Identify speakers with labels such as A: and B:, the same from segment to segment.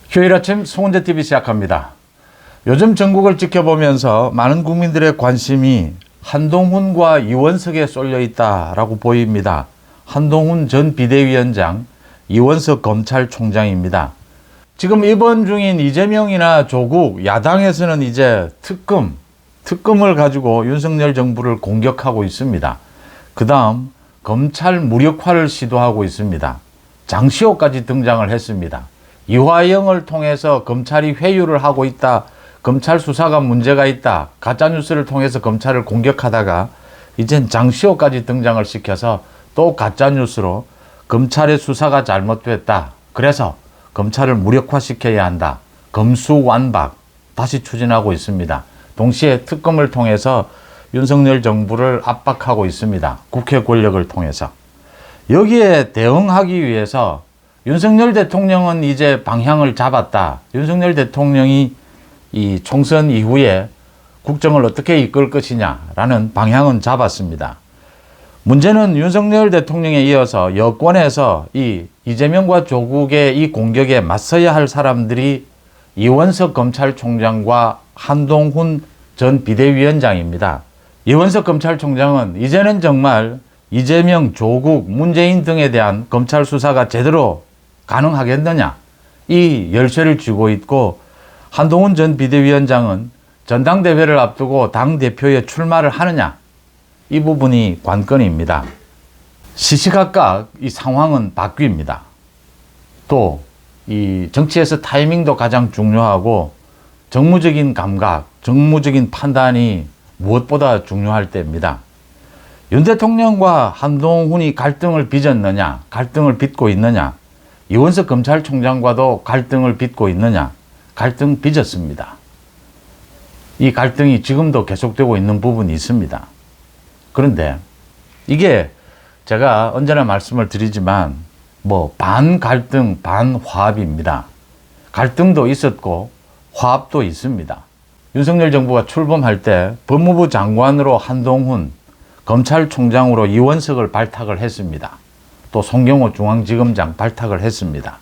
A: 휴일 아침 송은재TV 시작합니다. 요즘 전국을 지켜보면서 많은 국민들의 관심이 한동훈과 이원석에 쏠려 있다라고 보입니다. 한동훈 전 비대위원장, 이원석 검찰총장입니다. 지금 입원 중인 이재명이나 조국, 야당에서는 이제 특검을 가지고 윤석열 정부를 공격하고 있습니다. 그 다음 검찰 무력화를 시도하고 있습니다. 장시호까지 등장을 했습니다. 이화영을 통해서 검찰이 회유를 하고 있다. 검찰 수사가 문제가 있다. 가짜뉴스를 통해서 검찰을 공격하다가 이젠 장시호까지 등장을 시켜서 또 가짜뉴스로 검찰의 수사가 잘못됐다. 그래서 검찰을 무력화시켜야 한다. 검수완박 다시 추진하고 있습니다. 동시에 특검을 통해서 윤석열 정부를 압박하고 있습니다. 국회 권력을 통해서. 여기에 대응하기 위해서 윤석열 대통령은 이제 방향을 잡았다. 윤석열 대통령이 이 총선 이후에 국정을 어떻게 이끌 것이냐라는 방향은 잡았습니다. 문제는 윤석열 대통령에 이어서 여권에서 이 이재명과 조국의 이 공격에 맞서야 할 사람들이 이원석 검찰총장과 한동훈 전 비대위원장입니다. 이원석 검찰총장은 이제는 정말 이재명, 조국, 문재인 등에 대한 검찰 수사가 제대로 가능하겠느냐, 이 열쇠를 쥐고 있고, 한동훈 전 비대위원장은 전당대회를 앞두고 당대표에 출마를 하느냐, 이 부분이 관건입니다. 시시각각 이 상황은 바뀝니다. 또 이 정치에서 타이밍도 가장 중요하고 정무적인 감각, 정무적인 판단이 무엇보다 중요할 때입니다. 윤 대통령과 한동훈이 갈등을 빚었느냐, 갈등을 빚고 있느냐, 이원석 검찰총장과도 갈등을 빚고 있느냐, 갈등 빚었습니다. 이 갈등이 지금도 계속되고 있는 부분이 있습니다. 그런데 이게 제가 언제나 말씀을 드리지만 반갈등, 반화합입니다. 갈등도 있었고 화합도 있습니다. 윤석열 정부가 출범할 때 법무부 장관으로 한동훈, 검찰총장으로 이원석을 발탁을 했습니다. 또 송경호 중앙지검장 발탁을 했습니다.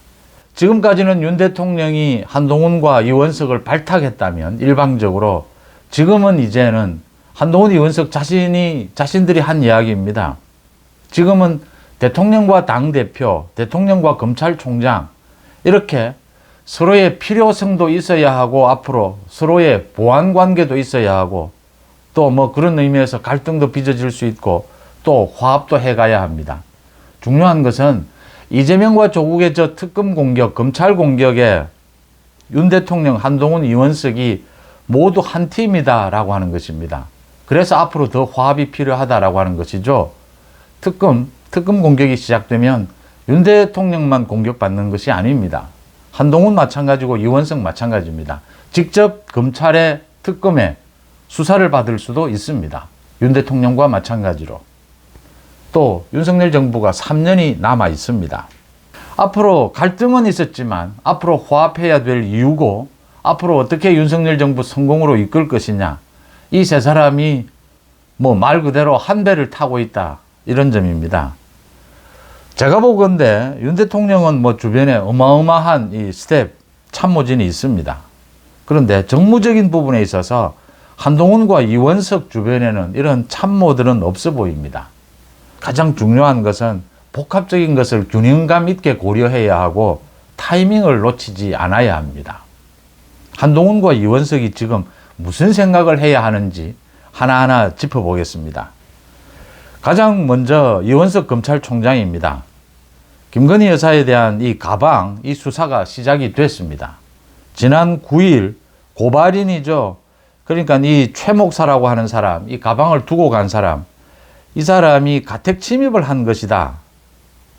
A: 지금까지는 윤 대통령이 한동훈과 이원석을 발탁했다면 일방적으로, 지금은 이제는 한동훈, 이원석 자신들이 한 이야기입니다. 지금은 대통령과 당대표, 대통령과 검찰총장, 이렇게 서로의 필요성도 있어야 하고 앞으로 서로의 보완 관계도 있어야 하고 또 그런 의미에서 갈등도 빚어질 수 있고 또 화합도 해가야 합니다. 중요한 것은 이재명과 조국의 저 특검 공격, 검찰 공격에 윤 대통령, 한동훈, 이원석이 모두 한 팀이다라고 하는 것입니다. 그래서 앞으로 더 화합이 필요하다라고 하는 것이죠. 특검 공격이 시작되면 윤 대통령만 공격받는 것이 아닙니다. 한동훈 마찬가지고 이원석 마찬가지입니다. 직접 검찰의 특검에 수사를 받을 수도 있습니다. 윤 대통령과 마찬가지로. 또 윤석열 정부가 3년이 남아 있습니다. 앞으로 갈등은 있었지만 앞으로 화합해야 될 이유고, 앞으로 어떻게 윤석열 정부 성공으로 이끌 것이냐, 이 세 사람이 말 그대로 한 배를 타고 있다, 이런 점입니다. 제가 보건대 윤 대통령은 주변에 어마어마한 이 스텝, 참모진이 있습니다. 그런데 정무적인 부분에 있어서 한동훈과 이원석 주변에는 이런 참모들은 없어 보입니다. 가장 중요한 것은 복합적인 것을 균형감 있게 고려해야 하고 타이밍을 놓치지 않아야 합니다. 한동훈과 이원석이 지금 무슨 생각을 해야 하는지 하나하나 짚어보겠습니다. 가장 먼저 이원석 검찰총장입니다. 김건희 여사에 대한 이 가방, 이 수사가 시작이 됐습니다. 지난 9일 고발인이죠. 그러니까 이 최 목사라고 하는 사람, 이 가방을 두고 간 사람, 이 사람이 가택 침입을 한 것이다.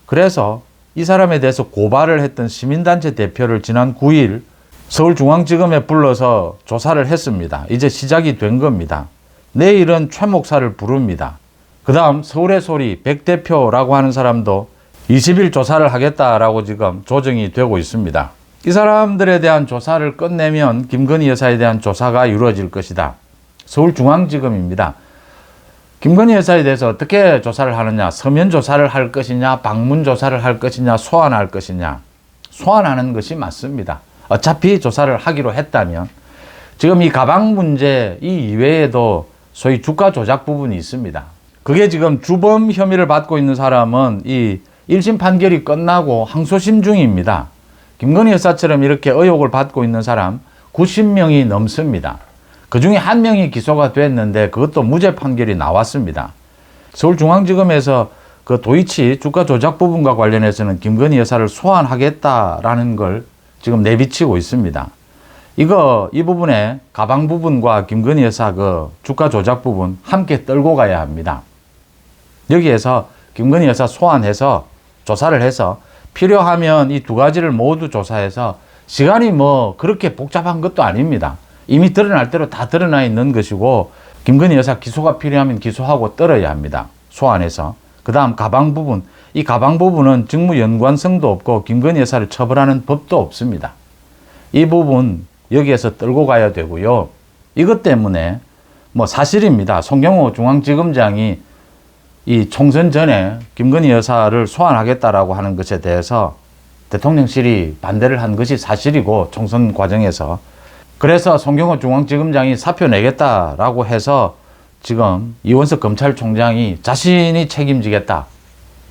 A: 그래서 이 사람에 대해서 고발을 했던 시민단체 대표를 지난 9일 서울중앙지검에 불러서 조사를 했습니다. 이제 시작이 된 겁니다. 내일은 최 목사를 부릅니다. 그 다음 서울의 소리 백 대표라고 하는 사람도 20일 조사를 하겠다라고 지금 조정이 되고 있습니다. 이 사람들에 대한 조사를 끝내면 김건희 여사에 대한 조사가 이루어질 것이다. 서울중앙지검입니다. 김건희 여사에 대해서 어떻게 조사를 하느냐, 서면 조사를 할 것이냐, 방문 조사를 할 것이냐, 소환할 것이냐. 소환하는 것이 맞습니다. 어차피 조사를 하기로 했다면 지금 이 가방 문제 이 이외에도 소위 주가 조작 부분이 있습니다. 그게 지금 주범 혐의를 받고 있는 사람은 이 1심 판결이 끝나고 항소심 중입니다. 김건희 여사처럼 이렇게 의혹을 받고 있는 사람 90명이 넘습니다. 그 중에 한 명이 기소가 됐는데 그것도 무죄 판결이 나왔습니다. 서울중앙지검에서 그 도이치 주가 조작 부분과 관련해서는 김건희 여사를 소환하겠다라는 걸 지금 내비치고 있습니다. 이 부분에 가방 부분과 김건희 여사 그 주가 조작 부분 함께 떨고 가야 합니다. 여기에서 김건희 여사 소환해서 조사를 해서 필요하면 이 두 가지를 모두 조사해서 시간이 뭐 그렇게 복잡한 것도 아닙니다. 이미 드러날 대로 다 드러나 있는 것이고 김건희 여사 기소가 필요하면 기소하고 떨어야 합니다. 소환해서. 그 다음 가방 부분. 이 가방 부분은 직무 연관성도 없고 김건희 여사를 처벌하는 법도 없습니다. 이 부분 여기에서 떨고 가야 되고요. 이것 때문에 뭐 사실입니다. 송경호 중앙지검장이 이 총선 전에 김건희 여사를 소환하겠다라고 하는 것에 대해서 대통령실이 반대를 한 것이 사실이고 총선 과정에서 그래서 송경호 중앙지검장이 사표 내겠다라고 해서 지금 이원석 검찰총장이 자신이 책임지겠다.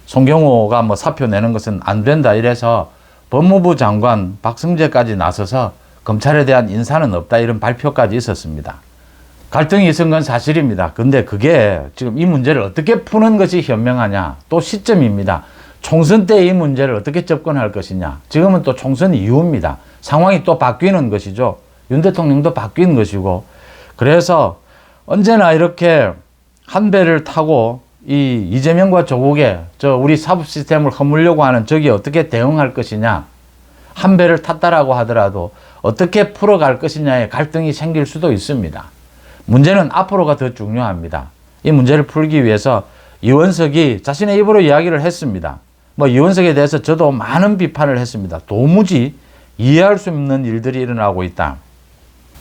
A: 송경호가 뭐 사표 내는 것은 안 된다 이래서 법무부 장관 박성재까지 나서서 검찰에 대한 인사는 없다 이런 발표까지 있었습니다. 갈등이 있은 건 사실입니다. 근데 그게 지금 이 문제를 어떻게 푸는 것이 현명하냐. 또 시점입니다. 총선 때 이 문제를 어떻게 접근할 것이냐. 지금은 또 총선 이후입니다. 상황이 또 바뀌는 것이죠. 윤 대통령도 바뀐 것이고. 그래서 언제나 이렇게 한 배를 타고 이 이재명과 조국의 우리 사법 시스템을 허물려고 하는 적이 어떻게 대응할 것이냐. 한 배를 탔다라고 하더라도 어떻게 풀어갈 것이냐에 갈등이 생길 수도 있습니다. 문제는 앞으로가 더 중요합니다. 이 문제를 풀기 위해서 이원석이 자신의 입으로 이야기를 했습니다. 뭐 이원석에 대해서 저도 많은 비판을 했습니다. 도무지 이해할 수 없는 일들이 일어나고 있다.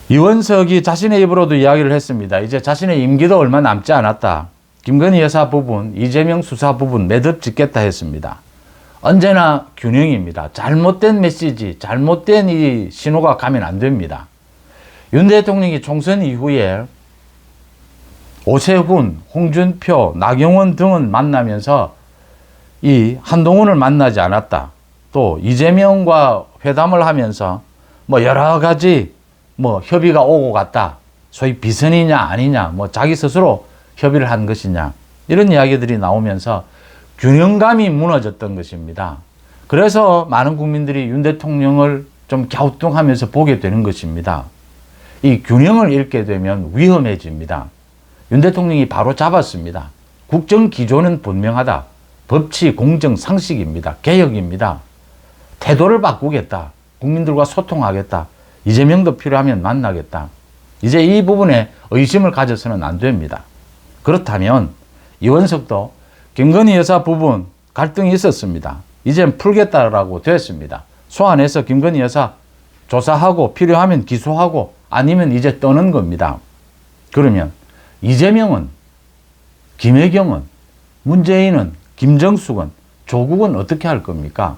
A: 이원석이 자신의 입으로도 이야기를 했습니다. 이제 자신의 임기도 얼마 남지 않았다. 김건희 여사 부분, 이재명 수사 부분 매듭 짓겠다 했습니다. 언제나 균형입니다. 잘못된 메시지, 잘못된 이 신호가 가면 안 됩니다. 윤 대통령이 총선 이후에 오세훈, 홍준표, 나경원 등을 만나면서 이 한동훈을 만나지 않았다. 또 이재명과 회담을 하면서 뭐 여러 가지 뭐 협의가 오고 갔다. 소위 비선이냐 아니냐, 뭐 자기 스스로 협의를 한 것이냐 이런 이야기들이 나오면서 균형감이 무너졌던 것입니다. 그래서 많은 국민들이 윤 대통령을 좀 갸우뚱하면서 보게 되는 것입니다. 이 균형을 잃게 되면 위험해집니다. 윤 대통령이 바로 잡았습니다. 국정 기조는 분명하다. 법치, 공정, 상식입니다. 개혁입니다. 태도를 바꾸겠다. 국민들과 소통하겠다. 이재명도 필요하면 만나겠다. 이제 이 부분에 의심을 가져서는 안 됩니다. 그렇다면 이원석도 김건희 여사 부분 갈등이 있었습니다. 이젠 풀겠다라고 됐습니다. 소환해서 김건희 여사 조사하고 필요하면 기소하고 아니면 이제 떠는 겁니다. 그러면 이재명은, 김혜경은, 문재인은, 김정숙은, 조국은 어떻게 할 겁니까?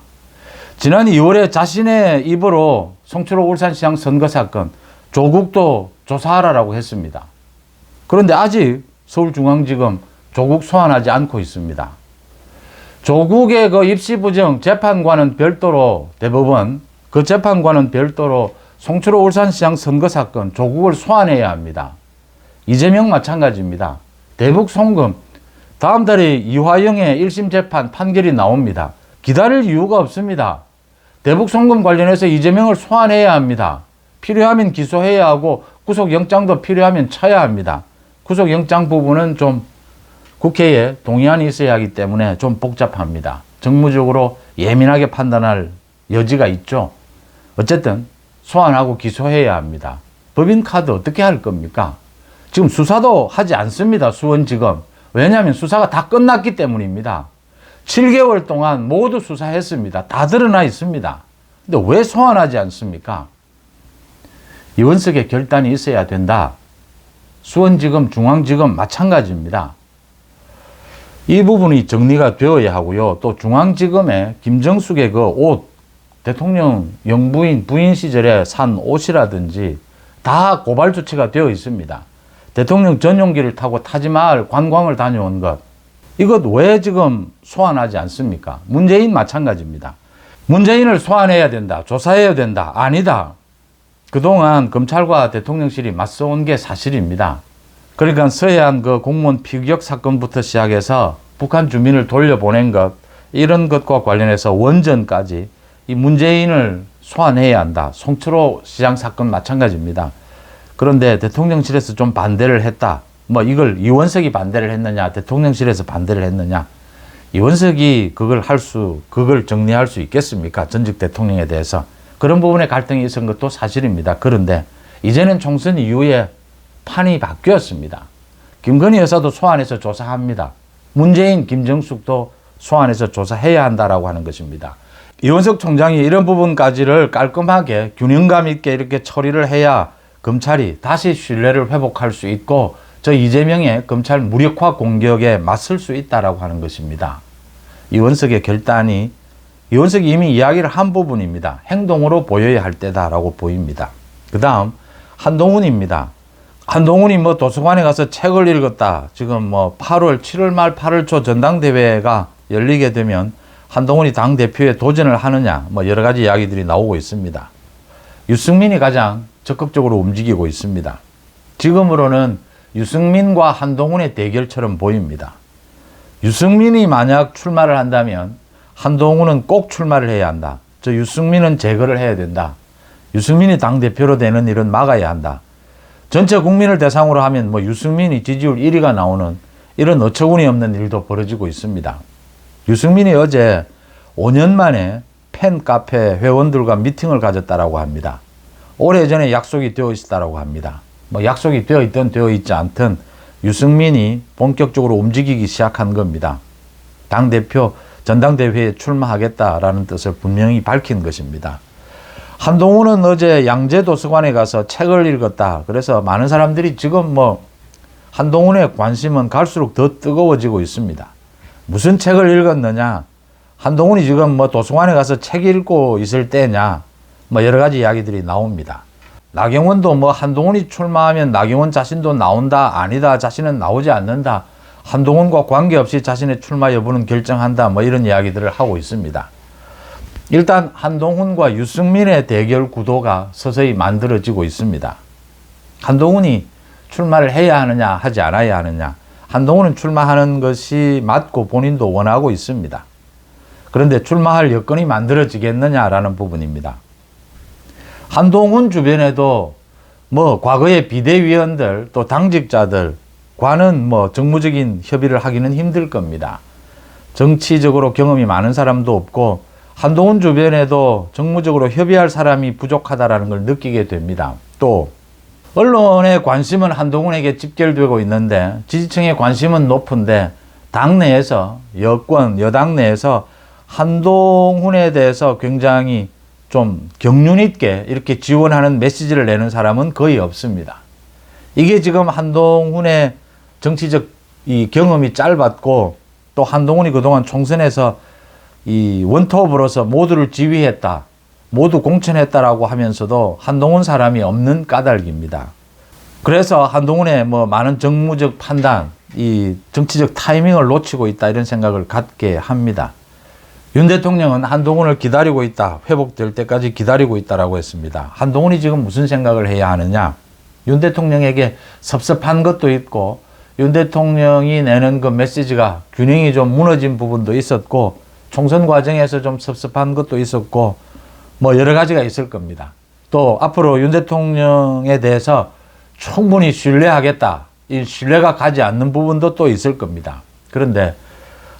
A: 지난 2월에 자신의 입으로 송철호 울산시장 선거 사건 조국도 조사하라고 했습니다. 그런데 아직 서울중앙지검 조국 소환하지 않고 있습니다. 조국의 그 입시부정 재판과는 별도로 대법원 그 재판과는 별도로 송철호 울산시장 선거 사건 조국을 소환해야 합니다. 이재명 마찬가지입니다. 대북 송금 다음 달에 이화영의 1심 재판 판결이 나옵니다. 기다릴 이유가 없습니다. 대북 송금 관련해서 이재명을 소환해야 합니다. 필요하면 기소해야 하고 구속영장도 필요하면 쳐야 합니다. 구속영장 부분은 좀 국회에 동의안이 있어야 하기 때문에 좀 복잡합니다. 정무적으로 예민하게 판단할 여지가 있죠. 어쨌든 소환하고 기소해야 합니다. 법인카드 어떻게 할 겁니까? 지금 수사도 하지 않습니다. 수원지검. 왜냐하면 수사가 다 끝났기 때문입니다. 7개월 동안 모두 수사했습니다. 다 드러나 있습니다. 근데 왜 소환하지 않습니까? 이원석의 결단이 있어야 된다. 수원지검, 중앙지검 마찬가지입니다. 이 부분이 정리가 되어야 하고요. 또 중앙지검에 김정숙의 그 옷, 대통령 영부인 부인 시절에 산 옷이라든지 다 고발 조치가 되어 있습니다. 대통령 전용기를 타고 타지마할 관광을 다녀온 것, 이것 왜 지금 소환하지 않습니까? 문재인 마찬가지입니다. 문재인을 소환해야 된다, 조사해야 된다, 아니다. 그동안 검찰과 대통령실이 맞서온 게 사실입니다. 그러니까 서해안 그 공무원 피격 사건부터 시작해서 북한 주민을 돌려보낸 것, 이런 것과 관련해서 원전까지 이 문재인을 소환해야 한다. 송철호 시장 사건 마찬가지입니다. 그런데 대통령실에서 좀 반대를 했다. 뭐 이걸 이원석이 반대를 했느냐, 대통령실에서 반대를 했느냐. 이원석이 그걸 정리할 수 있겠습니까? 전직 대통령에 대해서. 그런 부분에 갈등이 있은 것도 사실입니다. 그런데 이제는 총선 이후에 판이 바뀌었습니다. 김건희 여사도 소환해서 조사합니다. 문재인, 김정숙도 소환해서 조사해야 한다라고 하는 것입니다. 이원석 총장이 이런 부분까지를 깔끔하게 균형감 있게 이렇게 처리를 해야 검찰이 다시 신뢰를 회복할 수 있고 저 이재명의 검찰 무력화 공격에 맞설 수 있다라고 하는 것입니다. 이원석의 결단이 이원석이 이미 이야기를 한 부분입니다. 행동으로 보여야 할 때다라고 보입니다. 그 다음 한동훈입니다. 한동훈이 뭐 도서관에 가서 책을 읽었다. 지금 뭐 7월 말 8월 초 전당대회가 열리게 되면 한동훈이 당대표에 도전을 하느냐, 뭐 여러 가지 이야기들이 나오고 있습니다. 유승민이 가장 적극적으로 움직이고 있습니다. 지금으로는 유승민과 한동훈의 대결처럼 보입니다. 유승민이 만약 출마를 한다면 한동훈은 꼭 출마를 해야 한다. 저 유승민은 제거를 해야 된다. 유승민이 당대표로 되는 일은 막아야 한다. 전체 국민을 대상으로 하면 뭐 유승민이 지지율 1위가 나오는 이런 어처구니 없는 일도 벌어지고 있습니다. 유승민이 어제 5년 만에 팬카페 회원들과 미팅을 가졌다라고 합니다. 오래전에 약속이 되어 있었다라고 합니다. 뭐 약속이 되어 있든 되어 있지 않든 유승민이 본격적으로 움직이기 시작한 겁니다. 당대표 전당대회에 출마하겠다라는 뜻을 분명히 밝힌 것입니다. 한동훈은 어제 양재도서관에 가서 책을 읽었다. 그래서 많은 사람들이 지금 뭐 한동훈의 관심은 갈수록 더 뜨거워지고 있습니다. 무슨 책을 읽었느냐? 한동훈이 지금 뭐 도서관에 가서 책 읽고 있을 때냐? 뭐 여러 가지 이야기들이 나옵니다. 나경원도 뭐 한동훈이 출마하면 나경원 자신도 나온다, 아니다, 자신은 나오지 않는다. 한동훈과 관계없이 자신의 출마 여부는 결정한다. 뭐 이런 이야기들을 하고 있습니다. 일단 한동훈과 유승민의 대결 구도가 서서히 만들어지고 있습니다. 한동훈이 출마를 해야 하느냐, 하지 않아야 하느냐. 한동훈은 출마하는 것이 맞고 본인도 원하고 있습니다. 그런데 출마할 여건이 만들어지겠느냐라는 부분입니다. 한동훈 주변에도 뭐 과거의 비대위원들 또 당직자들과는 뭐 정무적인 협의를 하기는 힘들 겁니다. 정치적으로 경험이 많은 사람도 없고 한동훈 주변에도 정무적으로 협의할 사람이 부족하다라는 걸 느끼게 됩니다. 또 언론의 관심은 한동훈에게 집결되고 있는데 지지층의 관심은 높은데 당내에서 여권, 여당 내에서 한동훈에 대해서 굉장히 좀 경륜 있게 이렇게 지원하는 메시지를 내는 사람은 거의 없습니다. 이게 지금 한동훈의 정치적 이 경험이 짧았고 또 한동훈이 그동안 총선에서 이 원톱으로서 모두를 지휘했다, 모두 공천했다라고 하면서도 한동훈 사람이 없는 까닭입니다. 그래서 한동훈의 뭐 많은 정무적 판단, 이 정치적 타이밍을 놓치고 있다 이런 생각을 갖게 합니다. 윤 대통령은 한동훈을 기다리고 있다, 회복될 때까지 기다리고 있다라고 했습니다. 한동훈이 지금 무슨 생각을 해야 하느냐? 윤 대통령에게 섭섭한 것도 있고 윤 대통령이 내는 그 메시지가 균형이 좀 무너진 부분도 있었고 총선 과정에서 좀 섭섭한 것도 있었고 뭐 여러 가지가 있을 겁니다. 또 앞으로 윤 대통령에 대해서 충분히 신뢰하겠다, 이 신뢰가 가지 않는 부분도 또 있을 겁니다. 그런데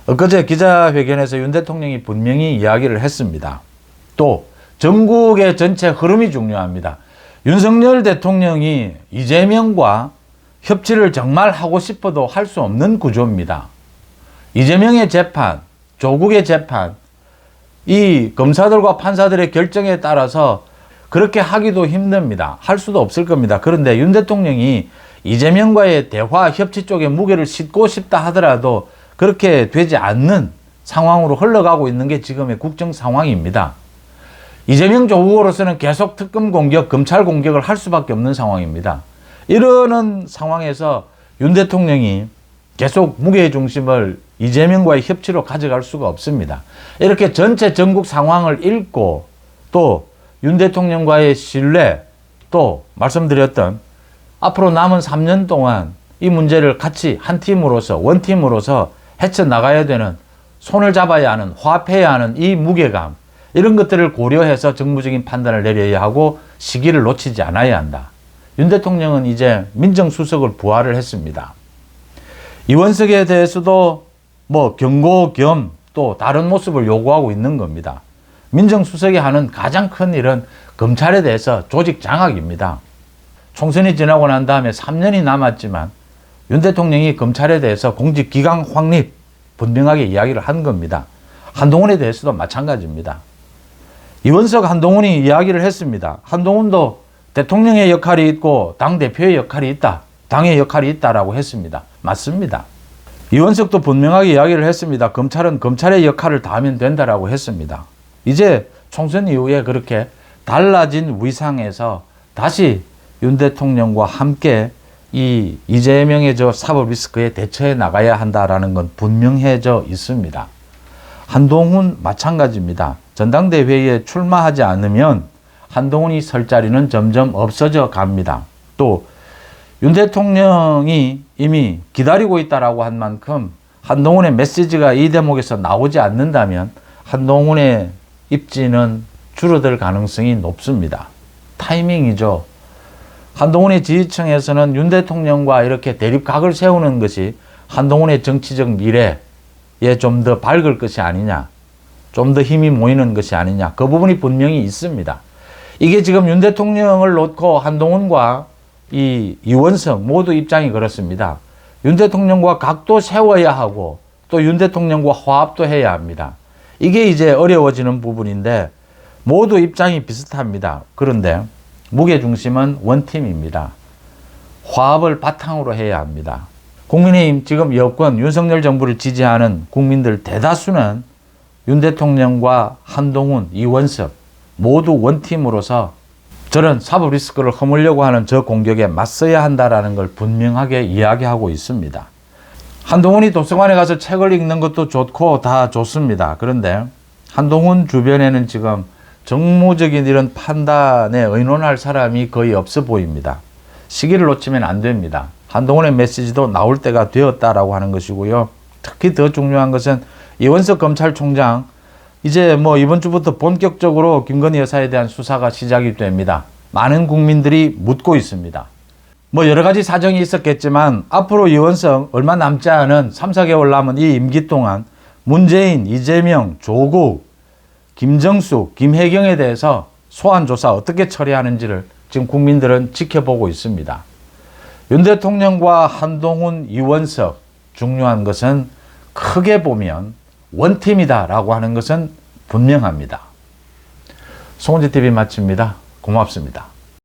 A: 엊그제 기자회견에서 윤 대통령이 분명히 이야기를 했습니다. 또 전국의 전체 흐름이 중요합니다. 윤석열 대통령이 이재명과 협치를 정말 하고 싶어도 할 수 없는 구조입니다. 이재명의 재판, 조국의 재판, 이 검사들과 판사들의 결정에 따라서 그렇게 하기도 힘듭니다. 할 수도 없을 겁니다. 그런데 윤 대통령이 이재명과의 대화, 협치 쪽에 무게를 싣고 싶다 하더라도 그렇게 되지 않는 상황으로 흘러가고 있는 게 지금의 국정 상황입니다. 이재명 조국으로서는 계속 특검 공격, 검찰 공격을 할 수밖에 없는 상황입니다. 이러는 상황에서 윤 대통령이 계속 무게의 중심을 이재명과의 협치로 가져갈 수가 없습니다. 이렇게 전체 전국 상황을 읽고 또 윤 대통령과의 신뢰, 또 말씀드렸던 앞으로 남은 3년 동안 이 문제를 같이 한 팀으로서, 원팀으로서 헤쳐나가야 되는, 손을 잡아야 하는, 화합해야 하는 이 무게감, 이런 것들을 고려해서 정무적인 판단을 내려야 하고 시기를 놓치지 않아야 한다. 윤 대통령은 이제 민정수석을 부활을 했습니다. 이원석에 대해서도 뭐 경고 겸 또 다른 모습을 요구하고 있는 겁니다. 민정수석이 하는 가장 큰 일은 검찰에 대해서 조직 장악입니다. 총선이 지나고 난 다음에 3년이 남았지만 윤 대통령이 검찰에 대해서 공직기강 확립 분명하게 이야기를 한 겁니다. 한동훈에 대해서도 마찬가지입니다. 이원석, 한동훈이 이야기를 했습니다. 한동훈도 대통령의 역할이 있고 당대표의 역할이 있다, 당의 역할이 있다라고 했습니다. 맞습니다. 이원석도 분명하게 이야기를 했습니다. 검찰은 검찰의 역할을 다하면 된다라고 했습니다. 이제 총선 이후에 그렇게 달라진 위상에서 다시 윤 대통령과 함께 이 이재명의 저 사법 리스크에 대처해 나가야 한다라는 건 분명해져 있습니다. 한동훈 마찬가지입니다. 전당대회에 출마하지 않으면 한동훈이 설 자리는 점점 없어져 갑니다. 또 윤 대통령이 이미 기다리고 있다라고 한 만큼 한동훈의 메시지가 이 대목에서 나오지 않는다면 한동훈의 입지는 줄어들 가능성이 높습니다. 타이밍이죠. 한동훈의 지지층에서는 윤 대통령과 이렇게 대립각을 세우는 것이 한동훈의 정치적 미래에 좀 더 밝을 것이 아니냐, 좀 더 힘이 모이는 것이 아니냐, 그 부분이 분명히 있습니다. 이게 지금 윤 대통령을 놓고 한동훈과 이원석 모두 입장이 그렇습니다. 윤 대통령과 각도 세워야 하고 또 윤 대통령과 화합도 해야 합니다. 이게 이제 어려워지는 부분인데 모두 입장이 비슷합니다. 그런데 무게중심은 원팀입니다. 화합을 바탕으로 해야 합니다. 국민의힘 지금 여권 윤석열 정부를 지지하는 국민들 대다수는 윤 대통령과 한동훈, 이원석 모두 원팀으로서 저런 사법 리스크를 허물려고 하는 저 공격에 맞서야 한다라는 걸 분명하게 이야기하고 있습니다. 한동훈이 도서관에 가서 책을 읽는 것도 좋고 다 좋습니다. 그런데 한동훈 주변에는 지금 정무적인 이런 판단에 의논할 사람이 거의 없어 보입니다. 시기를 놓치면 안 됩니다. 한동훈의 메시지도 나올 때가 되었다라고 하는 것이고요. 특히 더 중요한 것은 이원석 검찰총장, 이제 뭐 이번 주부터 본격적으로 김건희 여사에 대한 수사가 시작이 됩니다. 많은 국민들이 묻고 있습니다. 뭐 여러 가지 사정이 있었겠지만 앞으로 이원석 얼마 남지 않은 3, 4개월 남은 이 임기 동안 문재인, 이재명, 조국, 김정수, 김혜경에 대해서 소환 조사 어떻게 처리하는지를 지금 국민들은 지켜보고 있습니다. 윤 대통령과 한동훈, 이원석 중요한 것은 크게 보면 원팀이다라고 하는 것은 분명합니다. 송은지TV 마칩니다. 고맙습니다.